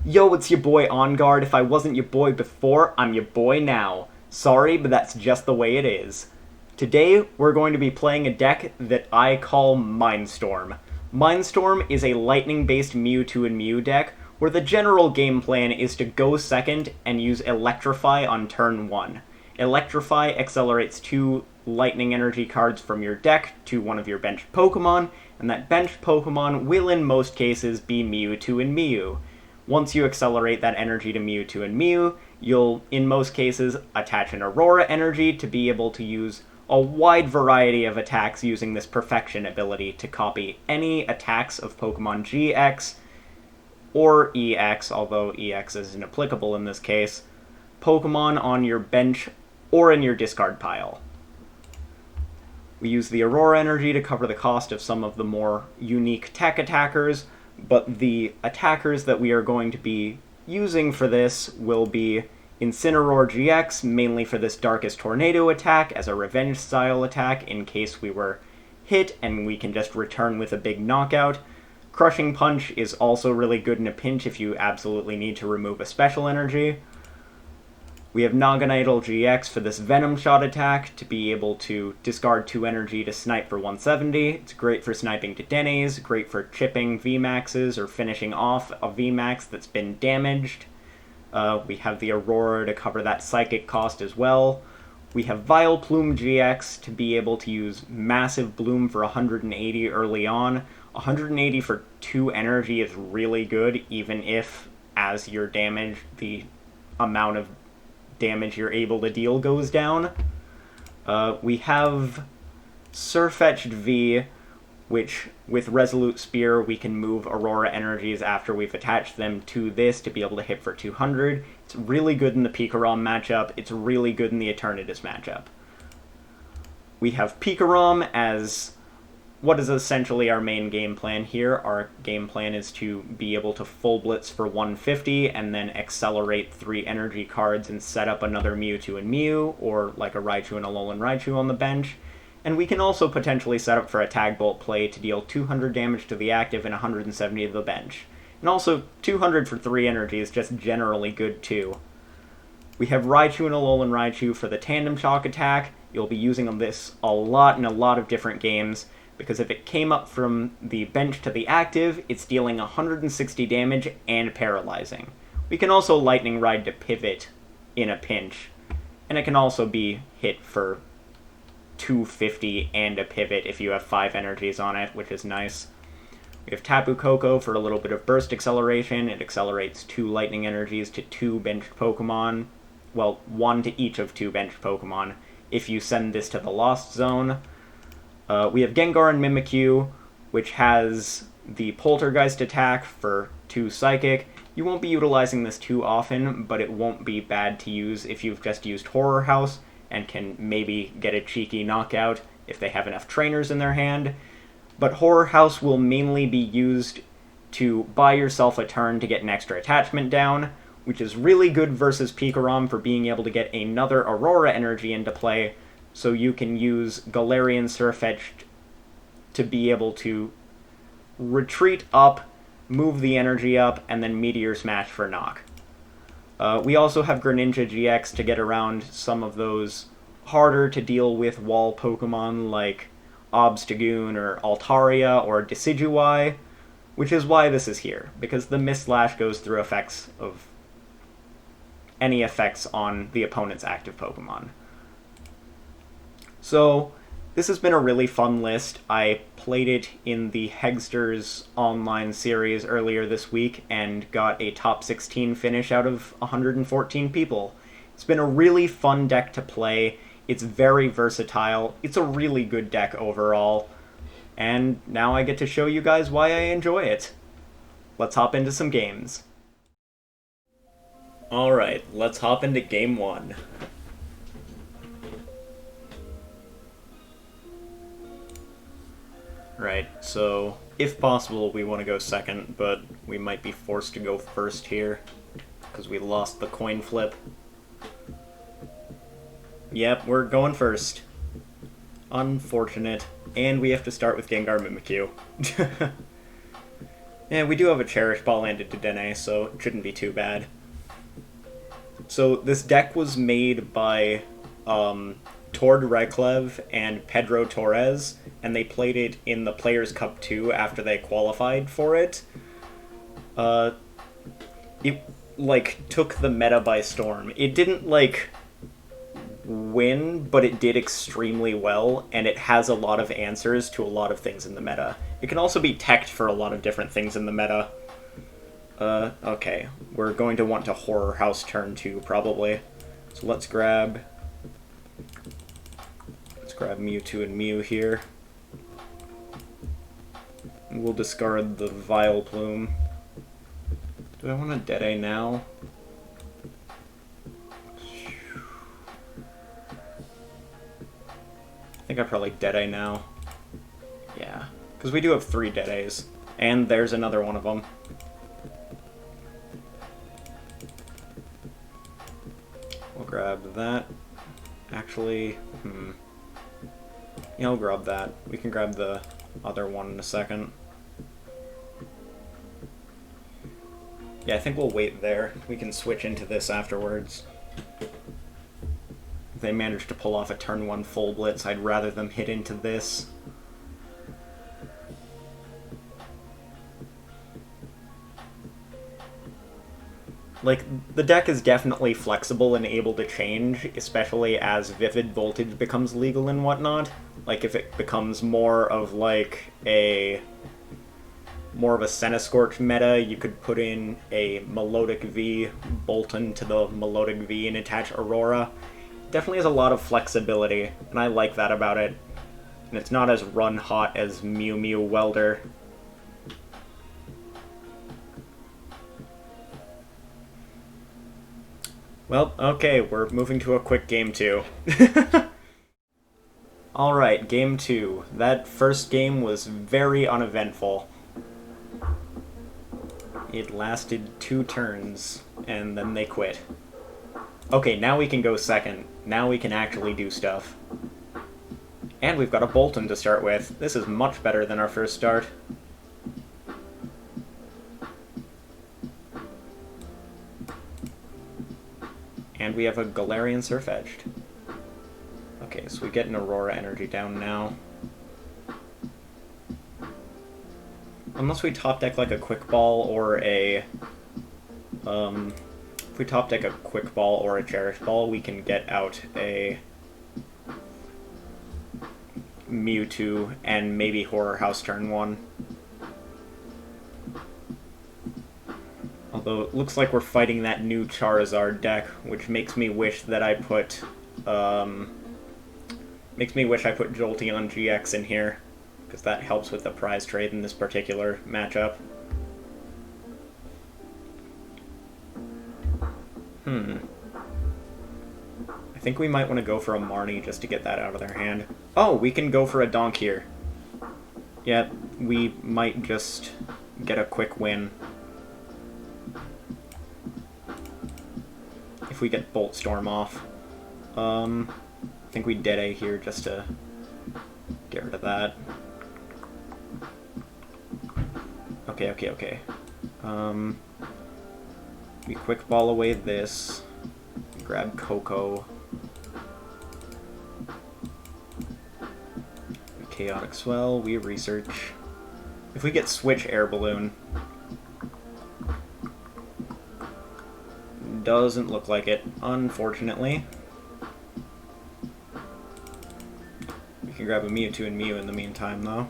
Yo, it's your boy On Guard. If I wasn't your boy before, I'm your boy now. Sorry, but that's just the way it is. Today, we're going to be playing a deck that I call MindStorm. MindStorm is a lightning-based Mewtwo and Mew deck, where the general game plan is to go second and use Electrify on turn 1. Electrify accelerates 2 lightning energy cards from your deck to one of your benched Pokemon, and that benched Pokemon will in most cases be Mewtwo and Mew. Once you accelerate that energy to Mewtwo and Mew, you'll, in most cases, attach an Aurora Energy to be able to use a wide variety of attacks using this Perfection ability to copy any attacks of Pokemon GX, or EX, although EX isn't applicable in this case, Pokemon on your bench or in your discard pile. We use the Aurora Energy to cover the cost of some of the more unique tech attackers, but the attackers that we are going to be using for this will be Incineroar-GX, mainly for this Darkest Tornado attack as a revenge-style attack in case we were hit and we can just return with a big knockout. Crushing Punch is also really good in a pinch if you absolutely need to remove a special energy. We have Naganadel-GX for this Venom Shot attack to be able to discard 2 energy to snipe for 170. It's great for sniping Dedennes, great for chipping VMAXs or finishing off a VMAX that's been damaged. We have the Aurora to cover that psychic cost as well. We have Vileplume-GX to be able to use Massive Bloom for 180 early on. 180 for 2 energy is really good, even if, as you're damaged, the amount of damage you're able to deal goes down. We have Sirfetch'd V, which with Resolute Spear we can move Aurora Energies after we've attached them to this to be able to hit for 200. It's really good in the Pikarom matchup. It's really good in the Eternatus matchup. We have Pikarom as what is essentially our main game plan here. Our game plan is to be able to full blitz for 150 and then accelerate 3 energy cards and set up another Mewtwo and Mew, or like a Raichu and Alolan Raichu on the bench. And we can also potentially set up for a Tag Bolt play to deal 200 damage to the active and 170 to the bench. And also, 200 for 3 energy is just generally good too. We have Raichu and Alolan Raichu for the Tandem Shock attack. You'll be using this a lot in a lot of different games, because if it came up from the bench to the active, it's dealing 160 damage and paralyzing. We can also Lightning Ride to pivot in a pinch, and it can also be hit for 250 and a pivot if you have 5 energies on it, which is nice. We have Tapu Koko for a little bit of burst acceleration. It accelerates 2 lightning energies to 2 benched Pokemon. Well, 1 to each of 2 benched Pokemon if you send this to the Lost Zone. We have Gengar and Mimikyu, which has the Poltergeist attack for 2 Psychic. You won't be utilizing this too often, but it won't be bad to use if you've just used Horror House and can maybe get a cheeky knockout if they have enough trainers in their hand. But Horror House will mainly be used to buy yourself a turn to get an extra attachment down, which is really good versus Pikarom for being able to get another Aurora Energy into play, so you can use Galarian Sirfetch'd to be able to retreat up, move the energy up, and then Meteor Smash for knock. We also have Greninja-GX to get around some of those harder to deal with wall Pokemon like Obstagoon or Altaria or Decidueye, which is why this is here, because the Mist Slash goes through effects of any effects on the opponent's active Pokemon. So, this has been a really fun list. I played it in the Hegsters online series earlier this week and got a top 16 finish out of 114 people. It's been a really fun deck to play. It's very versatile. It's a really good deck overall. And now I get to show you guys why I enjoy it. Let's hop into some games. Alright, let's hop into game 1. Right, so if possible we want to go second, but we might be forced to go first here, because we lost the coin flip. Yep, we're going first. Unfortunate. And we have to start with Gengar Mimikyu. Yeah, we do have a Cherish Ball and a Dedenne, so it shouldn't be too bad. So this deck was made by Tord Reklev and Pedro Torres, and they played it in the Players' Cup 2 after they qualified for it. It, like, took the meta by storm. It didn't, like, win, but it did extremely well, and it has a lot of answers to a lot of things in the meta. It can also be teched for a lot of different things in the meta. Okay. We're going to want to Horror House turn 2, probably. So let's grab Mewtwo and Mew here. We'll discard the Vileplume. Do I want a Dedenne now? I think I probably Dedenne now. Yeah, because we do have 3 Dedennes. And there's another one of them. We'll grab that. Actually, yeah, I'll grab that. We can grab the other one in a second. Yeah, I think we'll wait there. We can switch into this afterwards. If they manage to pull off a turn 1 full blitz, I'd rather them hit into this. Like, the deck is definitely flexible and able to change, especially as Vivid Voltage becomes legal and whatnot. Like, if it becomes more of, like, a Centiskorch meta, you could put in a Melodic V, Boltund to the Melodic V, and attach Aurora. It definitely has a lot of flexibility, and I like that about it. And it's not as run-hot as Mew Mew Welder. Well, okay, we're moving to a quick game 2. Alright, game 2. That first game was very uneventful. It lasted 2 turns, and then they quit. Okay, now we can go second. Now we can actually do stuff. And we've got a Boltund to start with. This is much better than our first start. And we have a Galarian Sirfetch'd. Okay, so we get an Aurora Energy down now. Unless we top deck like a Quick Ball or a... if we top deck a Quick Ball or a Cherish Ball, we can get out a Mewtwo and maybe Horror House turn 1. Although it looks like we're fighting that new Charizard deck, which makes me wish that I put, Jolteon-GX in here, because that helps with the prize trade in this particular matchup. I think we might want to go for a Marnie just to get that out of their hand. Oh, we can go for a Donk here. Yeah, we might just get a quick win. If we get Bolt Storm off. I think we Dedenne here just to get rid of that. Okay. We Quick Ball away this. Grab Koko. Chaotic Swell, we research. If we get Switch Air Balloon. Doesn't look like it, unfortunately. We can grab a Mewtwo and Mew in the meantime, though.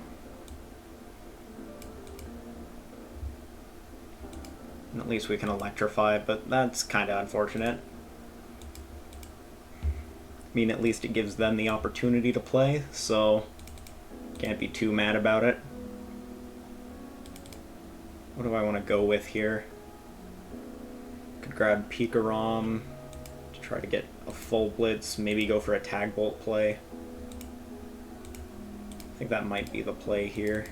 And at least we can electrify, but that's kind of unfortunate. I mean, at least it gives them the opportunity to play, so can't be too mad about it. What do I want to go with here? Could grab Pikarom to try to get a full blitz, maybe go for a Tag Bolt play. I think that might be the play here.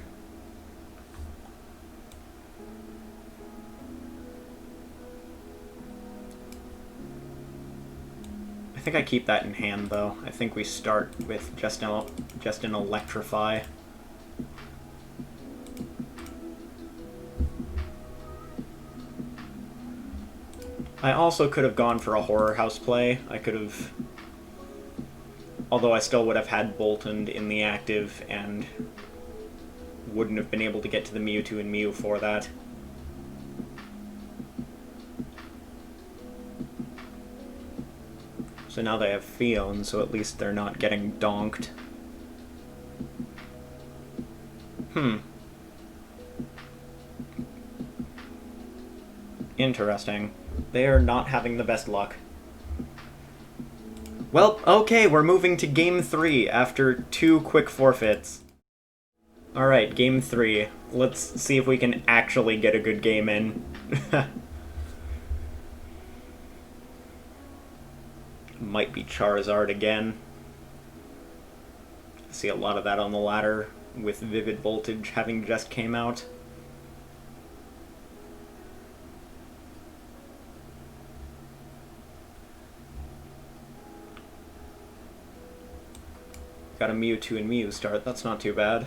I think I keep that in hand, though. I think we start with just an Electrify. I also could have gone for a Horror House play. I could have... Although I still would have had Boltund in the active and wouldn't have been able to get to the Mewtwo and Mew for that. So now they have Fion, so at least they're not getting donked. Interesting. They are not having the best luck. Well, okay, we're moving to Game 3 after 2 quick forfeits. Alright, Game 3. Let's see if we can actually get a good game in. Might be Charizard again. I see a lot of that on the ladder, with Vivid Voltage having just came out. Got a Mewtwo and Mew start, that's not too bad.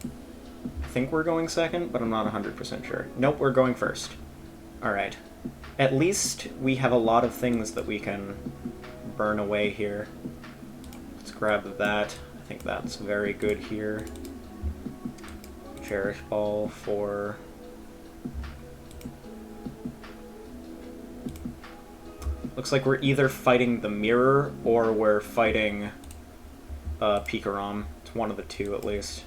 I think we're going second, but I'm not 100% sure. Nope, we're going first. Alright. At least we have a lot of things that we can burn away here. Let's grab that. I think that's very good here. Cherish Ball for... Looks like we're either fighting the Mirror or we're fighting Pikarom. It's one of the two, at least.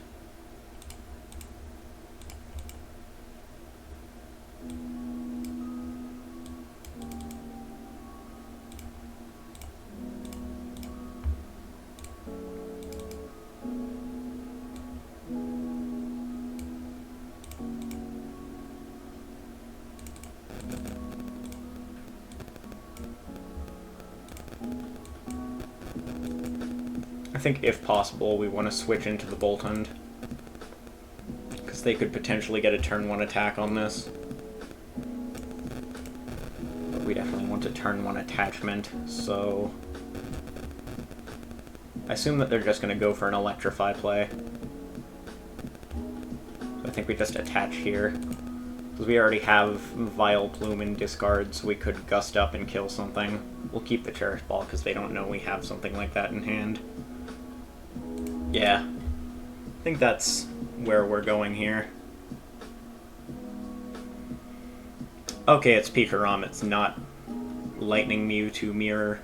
I think, if possible, we want to switch into the Boltund, because they could potentially get a turn 1 attack on this. But we definitely want a turn 1 attachment, so... I assume that they're just going to go for an Electrify play. So I think we just attach here, because we already have Vileplume in discard, so we could Gust Up and kill something. We'll keep the Cherish Ball, because they don't know we have something like that in hand. Yeah, I think that's where we're going here. Okay, it's Pikarom, it's not Lightning Mewtwo Mirror.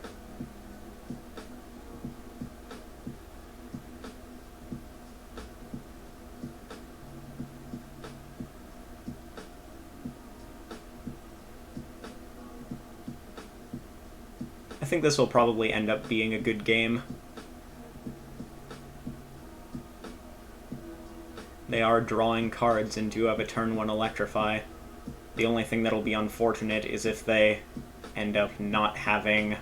I think this will probably end up being a good game. They are drawing cards and do have a turn 1 Electrify. The only thing that'll be unfortunate is if they end up not having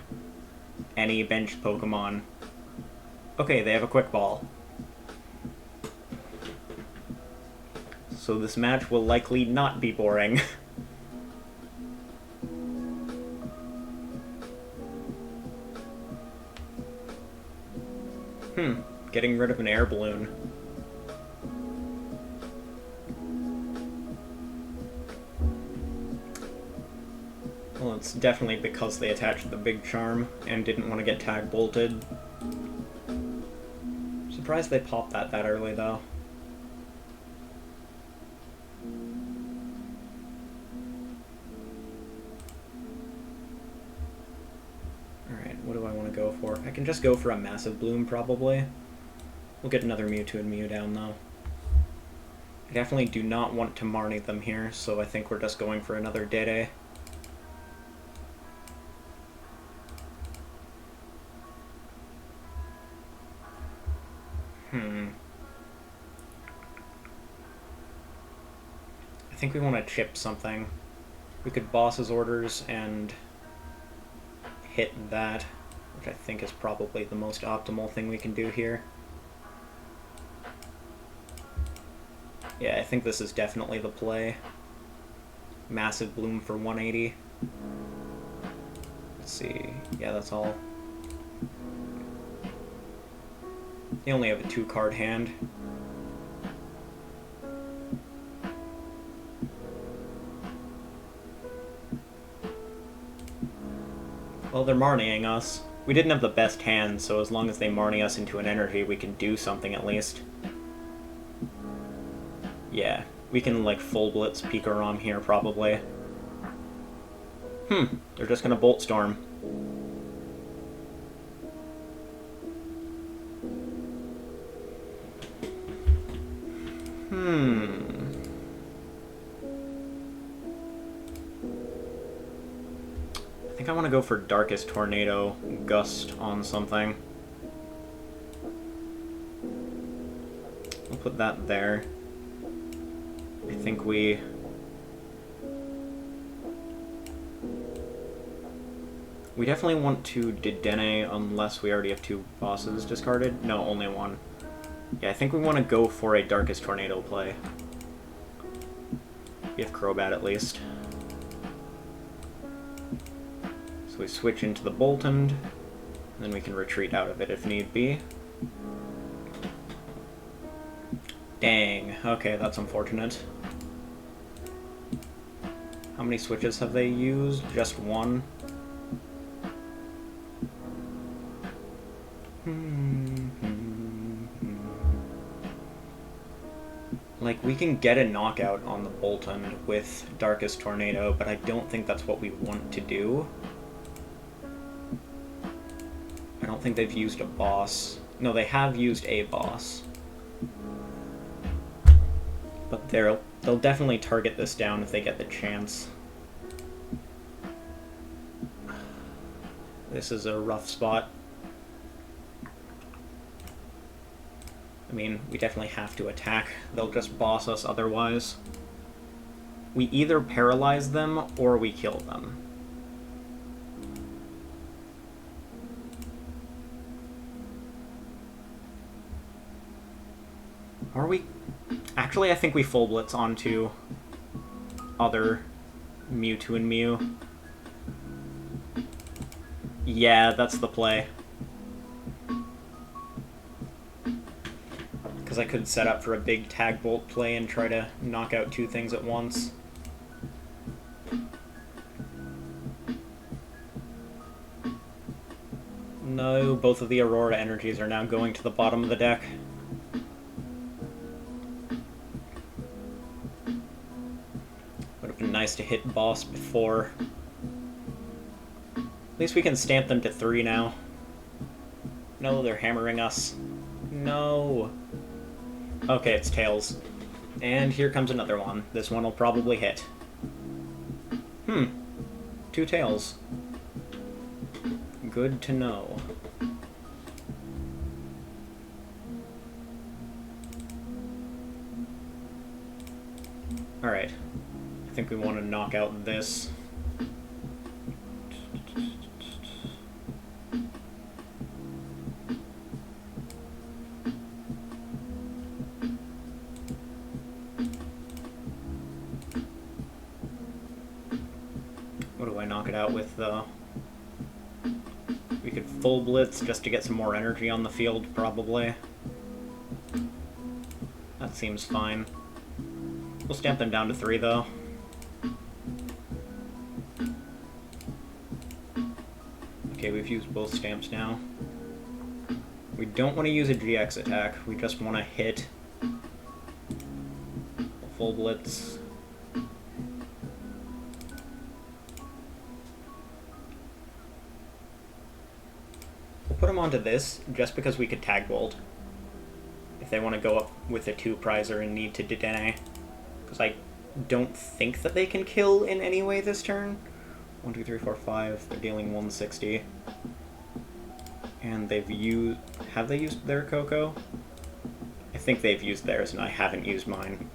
any bench Pokemon. Okay, they have a Quick Ball. So this match will likely not be boring. Getting rid of an Air Balloon. Well, it's definitely because they attached the Big Charm and didn't want to get tag bolted. Surprised they popped that early, though. Alright, what do I want to go for? I can just go for a Massive Bloom, probably. We'll get another Mewtwo and Mew down, though. I definitely do not want to Marnie them here, so I think we're just going for another Dedenne. I think we want to chip something. We could Boss's Orders and hit that, which I think is probably the most optimal thing we can do here. Yeah, I think this is definitely the play. Massive Bloom for 180. Let's see. Yeah, that's all. They only have a 2-card hand. Well, they're Marnieing us. We didn't have the best hand, so as long as they Marnie us into an energy, we can do something at least. Yeah, we can, like, full blitz Pikarom here, probably. They're just gonna Bolt Storm. I think I want to go for Darkest Tornado Gust on something. I'll put that there. I think we definitely want to Dedenne unless we already have two bosses discarded. No, only one. Yeah, I think we want to go for a Darkest Tornado play. We have Crobat at least. So we switch into the Boltund, and then we can retreat out of it if need be. Dang, okay, that's unfortunate. How many switches have they used? Just one? Like, we can get a knockout on the Boltund with Darkest Tornado, but I don't think that's what we want to do. I don't think they've used a boss. No, they have used a boss. But they'll definitely target this down if they get the chance. This is a rough spot. I mean, we definitely have to attack. They'll just boss us otherwise. We either paralyze them or we kill them. Are we... Actually, I think we full blitz onto other Mewtwo and Mew. Yeah, that's the play. Because I could set up for a big Tag Bolt play and try to knock out two things at once. No, both of the Aurora Energies are now going to the bottom of the deck. Would have been nice to hit boss before. At least we can stamp them to 3 now. No, they're hammering us. No. Okay, it's Tails. And here comes another one. This one will probably hit. 2 Tails. Good to know. Alright. I think we want to knock out this. What do I knock it out with, though? We could full blitz just to get some more energy on the field, probably. That seems fine. We'll stamp them down to 3, though. Okay, we've used both stamps now. We don't want to use a GX attack, we just want to hit. Full blitz. We'll put them onto this, just because we could Tag Bolt. If they want to go up with a 2-prizer and need to Dedenne. Because I don't think that they can kill in any way this turn. 1, 2, 3, 4, 5. They're dealing 160. And they've used... Have they used their Koko? I think they've used theirs, and I haven't used mine.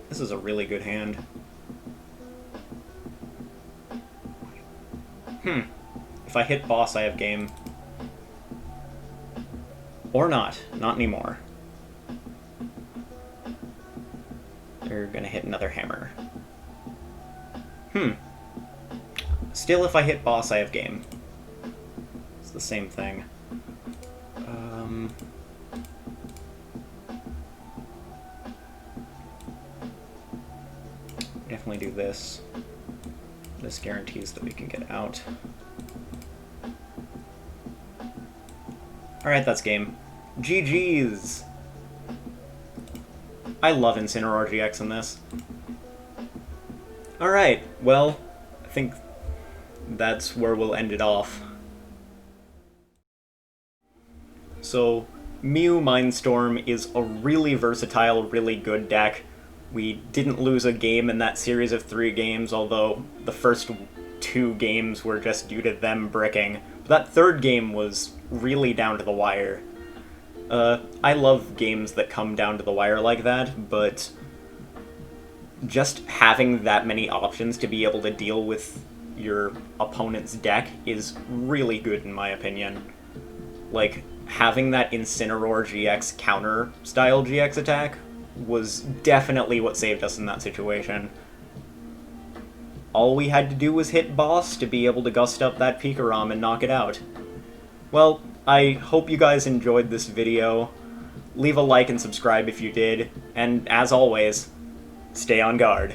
This is a really good hand. If I hit boss, I have game. Or not. Not anymore. They're gonna hit another hammer. Still, if I hit boss, I have game. It's the same thing. definitely do this. This guarantees that we can get out. Alright, that's game. GG's! I love Incineroar-GX in this. Alright, well, I think that's where we'll end it off. So, MindStorm is a really versatile, really good deck. We didn't lose a game in that series of 3 games, although the first 2 games were just due to them bricking. But that 3rd game was really down to the wire. I love games that come down to the wire like that, but just having that many options to be able to deal with your opponent's deck is really good in my opinion. Like, having that Incineroar-GX counter-style GX attack was definitely what saved us in that situation. All we had to do was hit boss to be able to gust up that Pikarom and knock it out. Well, I hope you guys enjoyed this video. Leave a like and subscribe if you did, and as always, stay on guard.